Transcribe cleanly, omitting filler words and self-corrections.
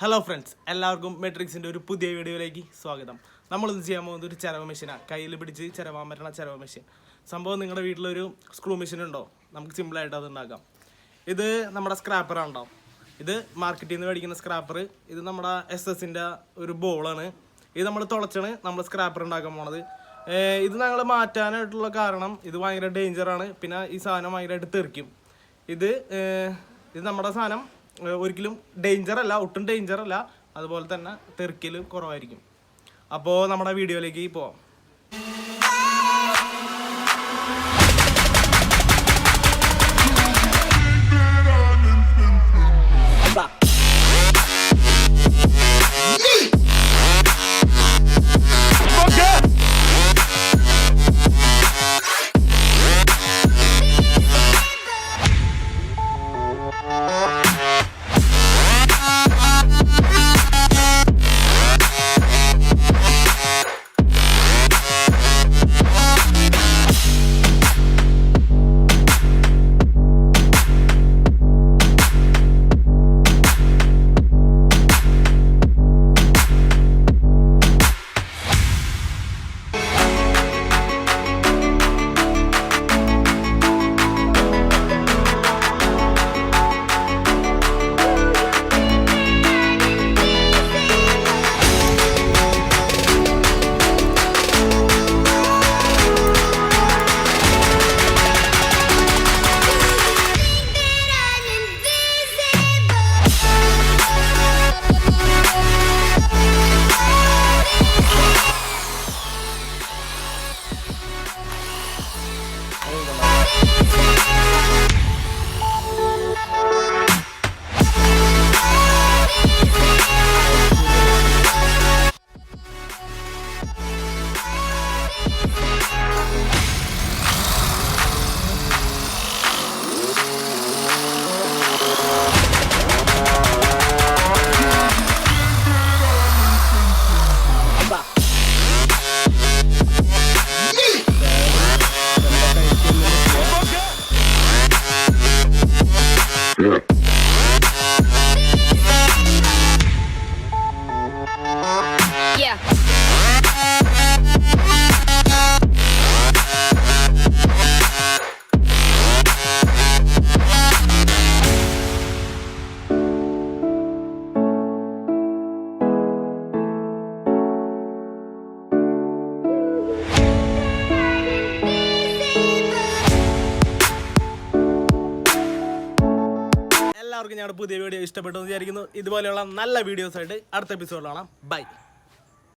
Hello friends, എല്ലാവർക്കും മെട്രിക്സിൻ്റെ ഒരു പുതിയ വീഡിയോയിലേക്ക് സ്വാഗതം. നമ്മളിന്ന് ചെയ്യാൻ പോകുന്നത് ഒരു ചിരവ മെഷീനാണ്. കയ്യിൽ പിടിച്ച് ചിരവാൻ പറ്റുന്ന ചിരവ മെഷീൻ. സംഭവം നിങ്ങളുടെ വീട്ടിലൊരു സ്ക്രൂ മെഷീൻ ഉണ്ടോ? നമുക്ക് സിമ്പിളായിട്ട് അത് ഉണ്ടാക്കാം. ഇത് നമ്മുടെ സ്ക്രാപ്പറാണ് ഉണ്ടാവും. ഇത് മാർക്കറ്റിൽ നിന്ന് മേടിക്കുന്ന സ്ക്രാപ്പർ. ഇത് നമ്മുടെ SS-ൻ്റെ ഒരു ബോളാണ്. ഇത് നമ്മൾ തുളച്ചാണ് നമ്മൾ സ്ക്രാപ്പർ ഉണ്ടാക്കാൻ പോണത്. ഇത് ഞങ്ങൾ മാറ്റാനായിട്ടുള്ള കാരണം ഇത് ഭയങ്കര ഡേഞ്ചറാണ്. പിന്നെ ഈ സാധനം ഭയങ്കരമായിട്ട് തെറിക്കും. ഇത് നമ്മുടെ സാധനം ഒരിക്കലും ഡേഞ്ചറല്ല, ഒട്ടും ഡേഞ്ചറല്ല. അതുപോലെ തന്നെ തെറിക്കൽ കുറവായിരിക്കും. അപ്പോൾ നമ്മുടെ വീഡിയോയിലേക്ക് പോവാം. എല്ലാവർക്കും ഞങ്ങളുടെ പുതിയ വീഡിയോ ഇഷ്ടപ്പെട്ടു എന്ന് വിചാരിക്കുന്നു. ഇതുപോലെയുള്ള നല്ല വീഡിയോസായിട്ട് അടുത്ത എപ്പിസോഡിൽ കാണാം. ബൈ.